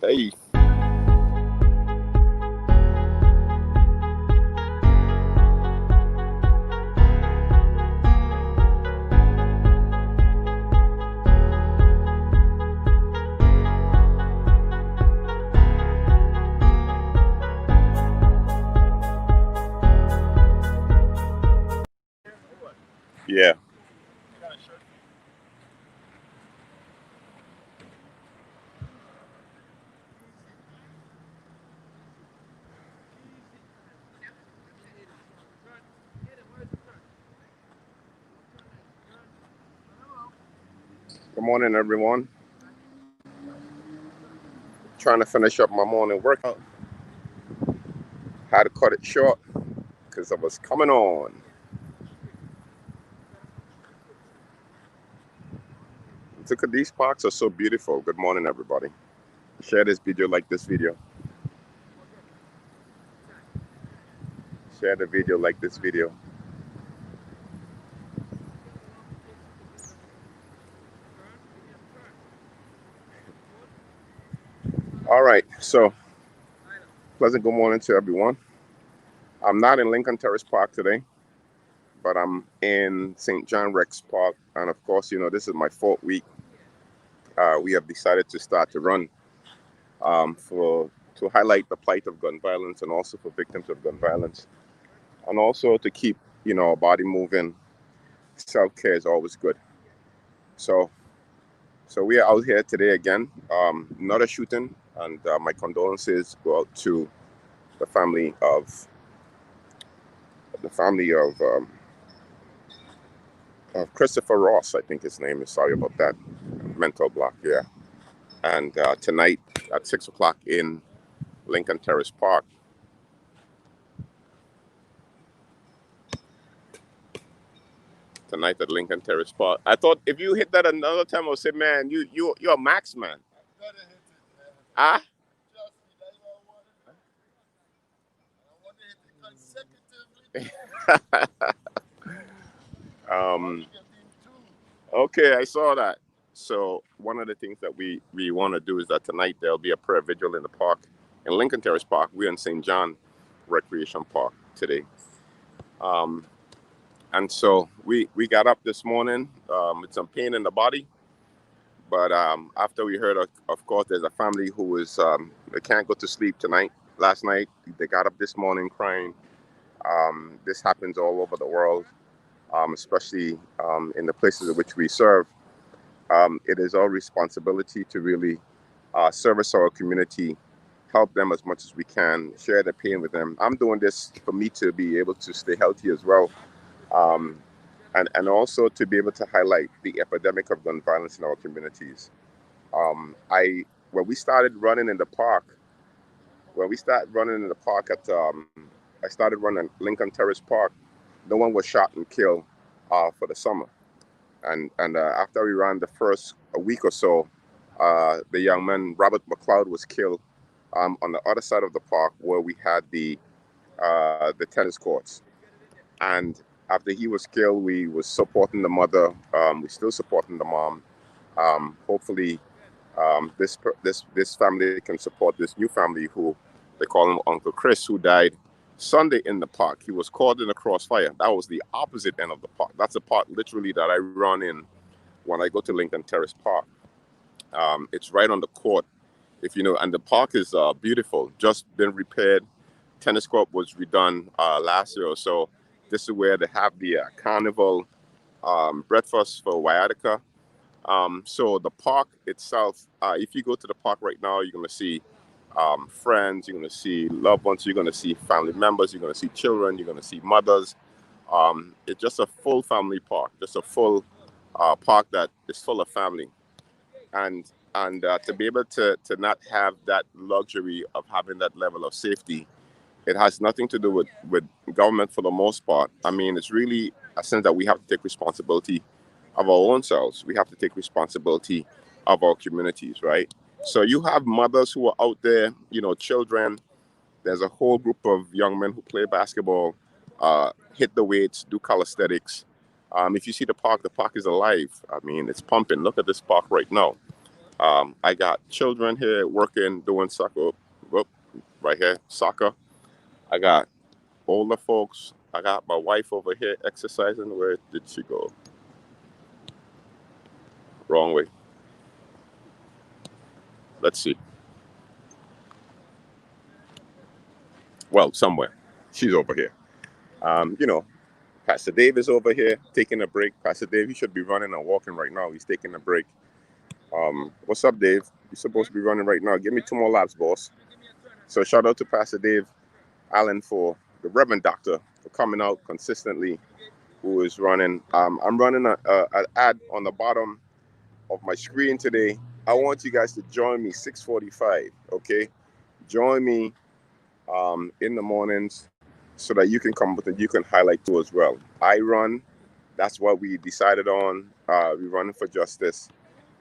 Hey. Yeah. Good morning, everyone. Trying to finish up my morning workout. Had to cut it short because I was coming on. Look at these parks are so beautiful. Good morning, everybody. Share this video, like this video. Share the video, like this video. All right, so pleasant good morning to everyone. I'm not in Lincoln Terrace Park today, but I'm in St. John Rex Park. And of course, you know, this is my 4th week. We have decided to start to run to highlight the plight of gun violence and also for victims of gun violence. And also to keep, you know, our body moving. Self-care is always good. So we are out here today again. Another shooting, and my condolences go out to the family of Christopher Ross, I think his name is. Sorry about that. Mental block, yeah. And tonight at 6 o'clock in Lincoln Terrace Park. Tonight at Lincoln Terrace Park. I thought if you hit that another time, I would say, man, you're a max man. Ah? Okay, I saw that. So one of the things that we want to do is that tonight there'll be a prayer vigil in the park, in Lincoln Terrace Park. We're in St. John Recreation Park today. And so we got up this morning with some pain in the body. But after we heard, of course, there's a family who is, they can't go to sleep tonight. Last night, they got up this morning crying. This happens all over the world, especially in the places in which we serve. It is our responsibility to really service our community, help them as much as we can, share the pain with them. I'm doing this for me to be able to stay healthy as well. And also to be able to highlight the epidemic of gun violence in our communities. When we started running in the park, I started running Lincoln Terrace Park. No one was shot and killed for the summer. And after we ran the first week or so, the young man, Robert McLeod, was killed on the other side of the park where we had the tennis courts. And after he was killed, we was supporting the mother. We're still supporting the mom. Hopefully, this family can support this new family who they call him Uncle Chris, who died Sunday in the park. He was caught in a crossfire. That was the opposite end of the park. That's the park literally that I run in when I go to Lincoln Terrace Park. It's right on the court, if you know, and the park is beautiful, just been repaired. Tennis court was redone last year or so. This is where they have the carnival breakfast for Waiatica. So the park itself, if you go to the park right now, you're going to see friends, you're going to see loved ones, you're going to see family members, you're going to see children, you're going to see mothers. It's just a full family park, just a full park that is full of family. And to be able to not have that luxury of having that level of safety, it has nothing to do with government for the most part. I mean, it's really a sense that we have to take responsibility of our own selves. We have to take responsibility of our communities, right? So you have mothers who are out there, you know, children. There's a whole group of young men who play basketball, hit the weights, do calisthenics. If you see the park is alive. I mean, it's pumping. Look at this park right now. I got children here working, doing soccer, whoop, right here, soccer. I got older folks. I got my wife over here exercising. Where did she go? Wrong way. Let's see. Well, somewhere. She's over here. You know, Pastor Dave is over here taking a break. Pastor Dave, he should be running and walking right now. He's taking a break. What's up, Dave? You're supposed to be running right now. Give me 2 more laps, boss. So shout out to Pastor Dave Allen for the Reverend Doctor for coming out consistently, who is running. I'm running an ad on the bottom of my screen today. I want you guys to join me 6:45. Okay, join me in the mornings so that you can come with and you can highlight too as well. I run. That's what we decided on. We're running for justice.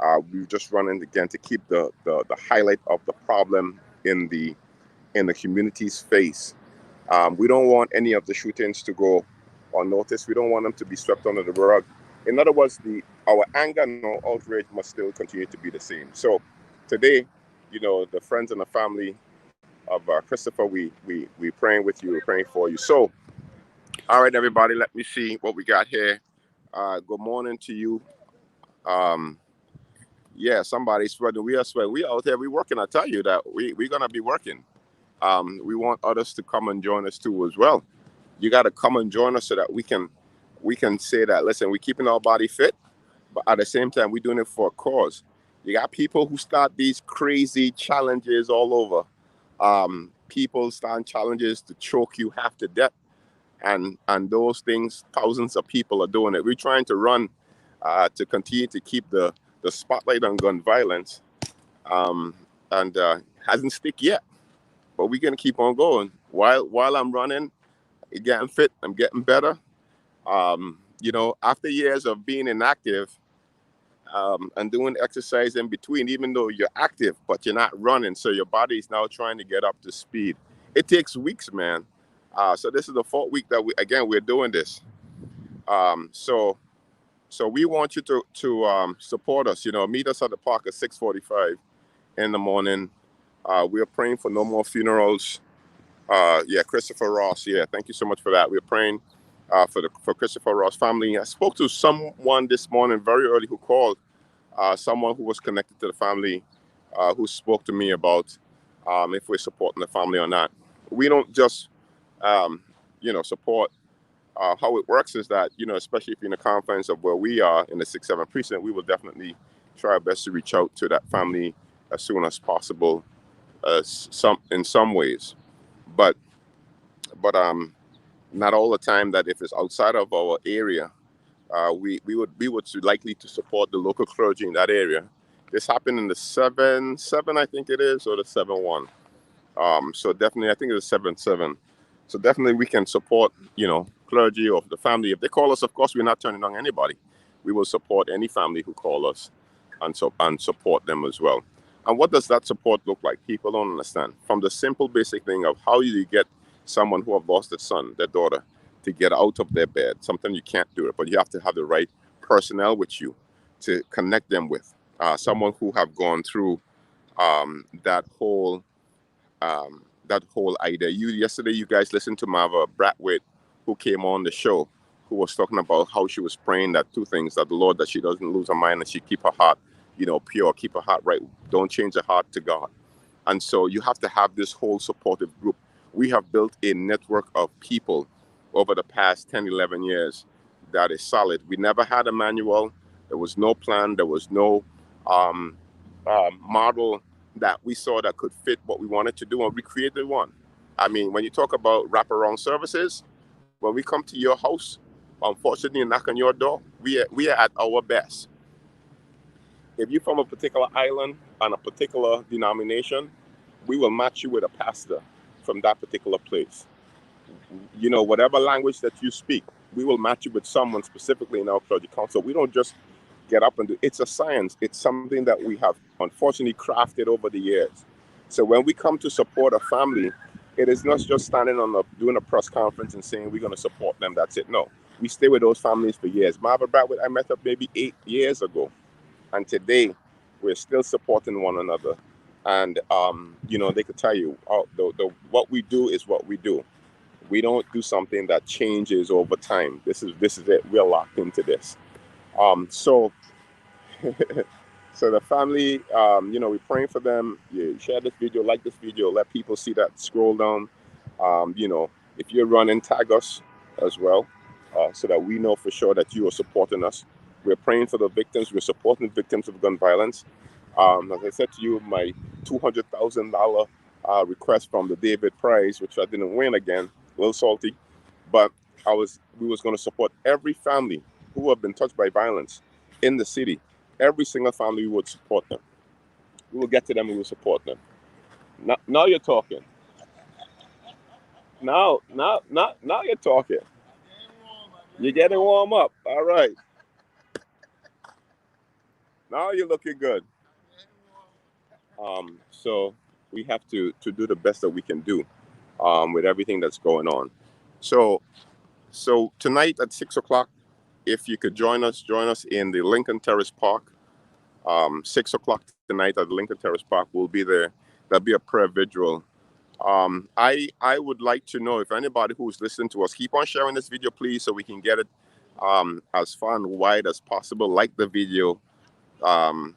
We're just running again to keep the highlight of the problem in the community's face. We don't want any of the shootings to go unnoticed. We don't want them to be swept under the rug. In other words, our anger and our outrage must still continue to be the same. So today, you know, the friends and the family of Christopher, we praying with you, we're praying for you. So, all right, everybody, let me see what we got here. Good morning to you. Yeah, somebody's sweating. We are sweating. We out here. We working. I tell you that we're gonna be working. We want others to come and join us too as well. You got to come and join us so that we can say that, listen, we're keeping our body fit, but at the same time, we're doing it for a cause. You got people who start these crazy challenges all over. People start challenges to choke you half to death, and those things, thousands of people are doing it. We're trying to run to continue to keep the spotlight on gun violence, and hasn't stick yet. But we're gonna keep on going. While I'm running, getting fit, I'm getting better. You know, after years of being inactive and doing exercise in between, even though you're active, but you're not running, so your body is now trying to get up to speed. It takes weeks, man. So this is the 4th week that we're doing this. So we want you to support us. You know, meet us at the park at 6:45 in the morning. We are praying for no more funerals. Yeah, Christopher Ross. Yeah, thank you so much for that. We're praying for Christopher Ross' family. I spoke to someone this morning very early who called, someone who was connected to the family, who spoke to me about if we're supporting the family or not. We don't just, you know, support. How it works is that, you know, especially if you're in the confines of where we are in the 6-7 precinct, we will definitely try our best to reach out to that family as soon as possible, in some ways. But not all the time. That if it's outside of our area, we would likely to support the local clergy in that area. This happened in the 7-7, I think it is, or the 7-1. So definitely, I think it's 7-7. So definitely, we can support, you know, clergy or the family. If they call us, of course, we're not turning down anybody. We will support any family who call us, and support them as well. And what does that support look like? People don't understand. From the simple, basic thing of how you get someone who have lost their son, their daughter, to get out of their bed. Something you can't do it, but you have to have the right personnel with you to connect them with. Someone who have gone through that whole idea. Yesterday, you guys listened to Marva Bratwitt, who came on the show, who was talking about how she was praying that 2 things: that the Lord, that she doesn't lose her mind, and she keep her heart, you know, pure, keep her heart right. Don't change her heart to God. And so you have to have this whole supportive group. We have built a network of people over the past 10, 11 years that is solid. We never had a manual. There was no plan. There was no model that we saw that could fit what we wanted to do, and we created one. I mean, when you talk about wraparound services, when we come to your house, unfortunately, and knock on your door, we are at our best. If you're from a particular island and a particular denomination, we will match you with a pastor from that particular place. You know, whatever language that you speak, we will match you with someone specifically in our clergy council. We don't just get up and do. It's a science. It's something that we have unfortunately crafted over the years. So when we come to support a family, it is not just standing doing a press conference and saying we're going to support them. That's it. No, we stay with those families for years. Marva Bradwood, I met her maybe 8 years ago, and today We're still supporting one another. And, they could tell you, what we do is what we do. We don't do something that changes over time. This is it. We're locked into this. So so the family, we're praying for them. You share this video, like this video, let people see that. Scroll down. If you're running, tag us as well, so that we know for sure that you are supporting us. We're praying for the victims. We're supporting victims of gun violence. As I said to you, my $200,000 request from the David Prize, which I didn't win again, a little salty, but we was going to support every family who have been touched by violence in the city. Every single family, we would support them. We will get to them. We will support them. Now you're talking. Now you're talking. You're getting warm up. All right. Now you're looking good. So we have to do the best that we can do with everything that's going on. So tonight at 6:00, if you could join us in the Lincoln Terrace Park. 6:00 tonight at the Lincoln Terrace Park. We'll be there. There'll be a prayer vigil. I would like to know if anybody who's listening to us, keep on sharing this video, please, so we can get it as far and wide as possible. Like the video.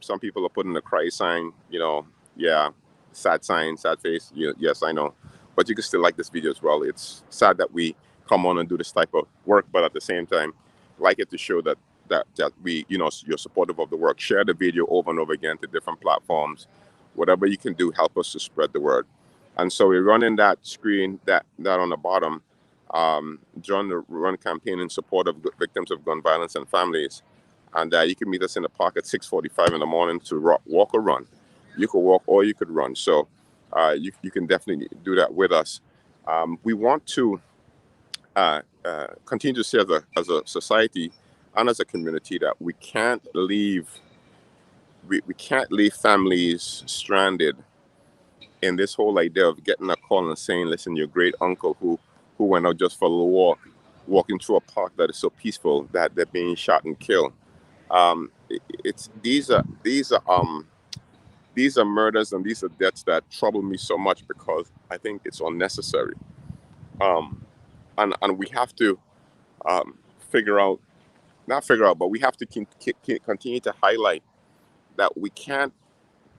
Some people are putting the cry sign, yeah, sad sign, sad face. Yes, I know. But you can still like this video as well. It's sad that we come on and do this type of work, but at the same time, like it to show that we, you're supportive of the work. Share the video over and over again to different platforms. Whatever you can do, help us to spread the word. And so we're running that screen, that on the bottom, join the run campaign in support of victims of gun violence and families. And you can meet us in the park at 6:45 in the morning to walk or run. You could walk or you could run. So you can definitely do that with us. We want to continue to say as a society and as a community that we can't leave families stranded in this whole idea of getting a call and saying, listen, your great uncle who went out just for a little walk, walking through a park that is so peaceful that they're being shot and killed. These are murders and these are deaths that trouble me so much because I think it's unnecessary. And we have to but we have to continue to highlight that we can't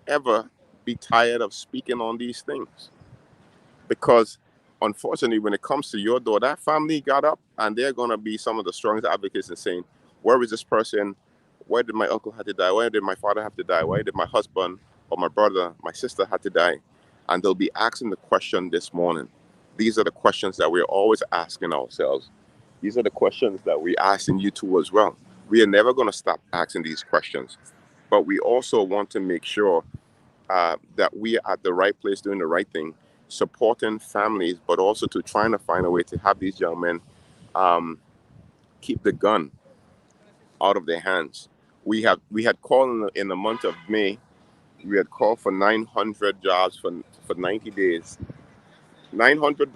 ever be tired of speaking on these things, because unfortunately, when it comes to your door, that family got up and they're going to be some of the strongest advocates in saying, where is this person? Why did my uncle have to die? Why did my father have to die? Why did my husband or my brother, my sister have to die? And they'll be asking the question this morning. These are the questions that we're always asking ourselves. These are the questions that we're asking you too as well. We are never going to stop asking these questions. But we also want to make sure that we are at the right place doing the right thing, supporting families, but also to trying to find a way to have these young men keep the gun out of their hands. We had called in the month of May. We had called for 900 jobs for 90 days. 900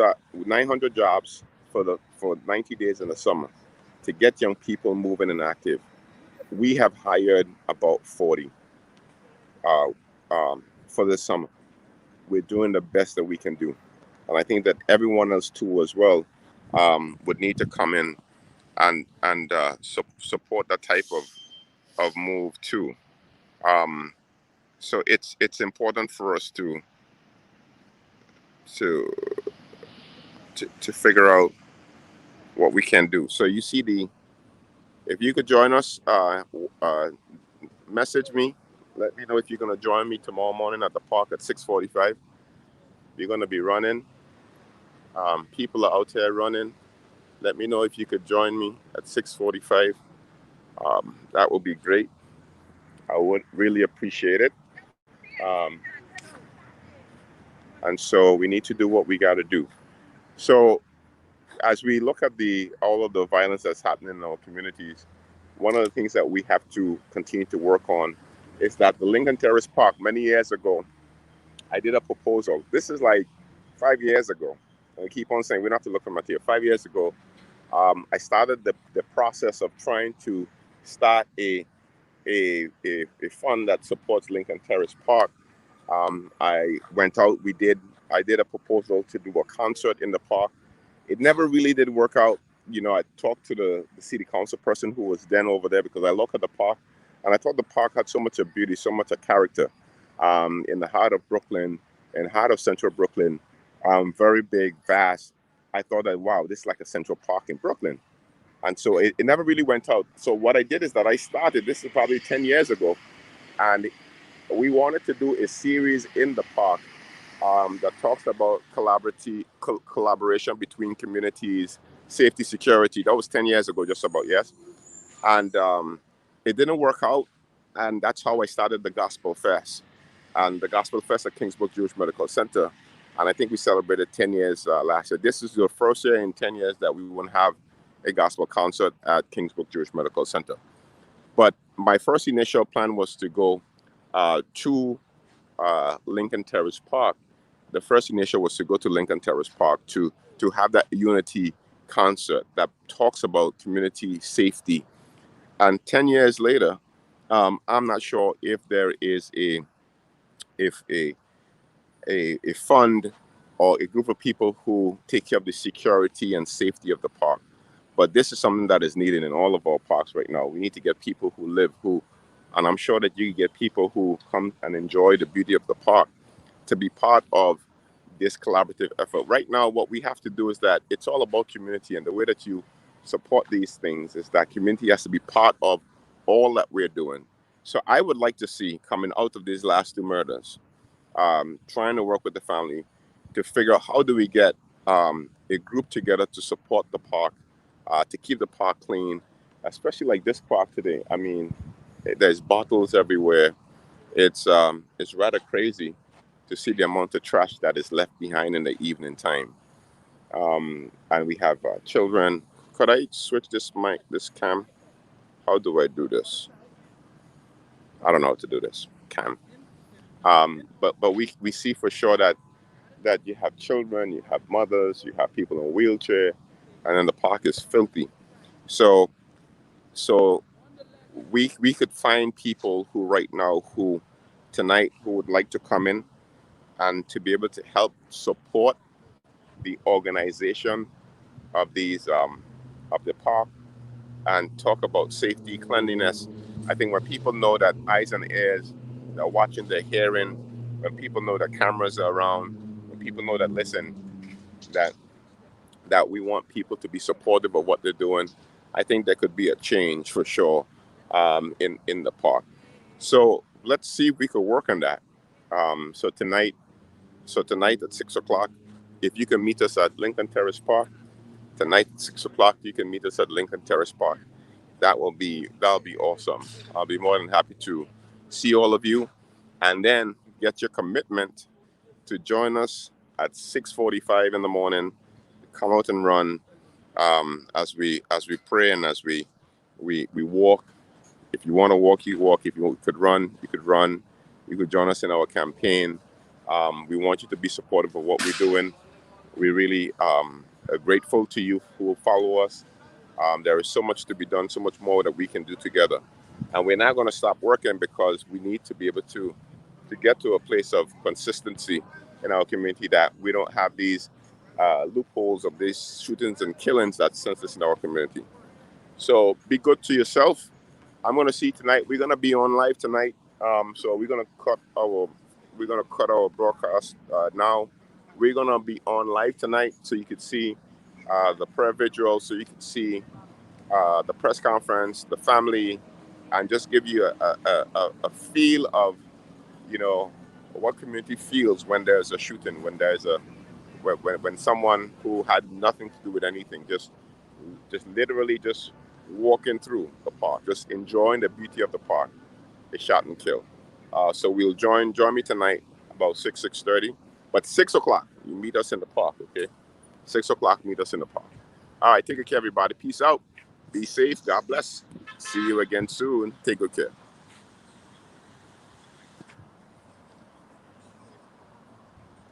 jobs for 90 days in the summer to get young people moving and active. We have hired about 40 for this summer. We're doing the best that we can do, and I think that everyone else too as well would need to come in and support that type of move too. So it's important for us to figure out what we can do. So you see if you could join us, message me. Let me know if you're going to join me tomorrow morning at the park at 6:45. We're going to be running. People are out here running. Let me know if you could join me at 6:45. That would be great. I would really appreciate it. And so we need to do what we got to do. So as we look at all of the violence that's happening in our communities, one of the things that we have to continue to work on is that the Lincoln Terrace Park, many years ago, I did a proposal. This is like 5 years ago. I keep on saying we don't have to look for material. 5 years ago, I started the process of trying to start a a fund that supports Lincoln Terrace Park. I went out. I did a proposal to do a concert in the park. It never really did work out. I talked to the city council person who was then over there, because I looked at the park and I thought the park had so much of beauty, so much of character, in the heart of Brooklyn and heart of central Brooklyn. Very big, vast. I thought that, wow, this is like a central park in Brooklyn. And so it never really went out. So what I did is that I started, this is probably 10 years ago, and we wanted to do a series in the park that talks about collaboration between communities, safety, security. That was 10 years ago, just about, yes. And it didn't work out. And that's how I started the Gospel Fest. And the Gospel Fest at Kingsbrook Jewish Medical Center. And I think we celebrated 10 years last year. This is the first year in 10 years that we won't have a gospel concert at Kingsbrook Jewish Medical Center. But my first initial plan was to go to Lincoln Terrace Park. The first initial was to go to Lincoln Terrace Park to have that unity concert that talks about community safety. And 10 years later, I'm not sure if there is a fund or a group of people who take care of the security and safety of the park. But this is something that is needed in all of our parks right now. We need to get people and I'm sure that you get people who come and enjoy the beauty of the park to be part of this collaborative effort. Right now, what we have to do is that it's all about community, and the way that you support these things is that community has to be part of all that we're doing. So I would like to see, coming out of these last two murders, trying to work with the family to figure out how do we get a group together to support the park, to keep the park clean, especially like this park today. I mean, there's bottles everywhere. It's rather crazy to see the amount of trash that is left behind in the evening time. And we have children. Could I switch this cam? How do I do this? I don't know how to do this cam. But we see for sure that you have children, you have mothers, you have people in a wheelchair, and then the park is filthy. So we could find people who tonight would like to come in and to be able to help support the organization of these of the park and talk about safety, cleanliness. I think when people know that eyes and ears, they're watching, they're hearing, when people know that cameras are around, when people know that that we want people to be supportive of what they're doing, I think there could be a change for sure in the park. So let's see if we could work on that. So tonight at 6 o'clock, if you can meet us at Lincoln Terrace Park, tonight at 6 o'clock, you can meet us at Lincoln Terrace Park. That'll be awesome. I'll be more than happy to see all of you, and then get your commitment to join us at 6:45 in the morning. Come out and run as we pray and as we walk. If you want to walk, you walk. If you could run, you could run. You could join us in our campaign. We want you to be supportive of what we're doing. We really are grateful to you who will follow us. There is so much to be done, so much more that we can do together. And we're not going to stop working, because we need to be able to get to a place of consistency in our community, that we don't have these loopholes of these shootings and killings that senseless in our community. So be good to yourself. I'm going to see tonight. We're going to be on live tonight. So we're going to cut our broadcast now. We're going to be on live tonight, so you could see the prayer vigil, so you can see the press conference, the family, and just give you a feel of, what community feels when there's a shooting, when someone who had nothing to do with anything, just literally just walking through the park, just enjoying the beauty of the park, is shot and killed. So we'll join me tonight about 6:30. But 6 o'clock, you meet us in the park, okay? 6 o'clock, meet us in the park. All right, take good care, everybody. Peace out. Be safe. God bless. See you again soon. Take good care.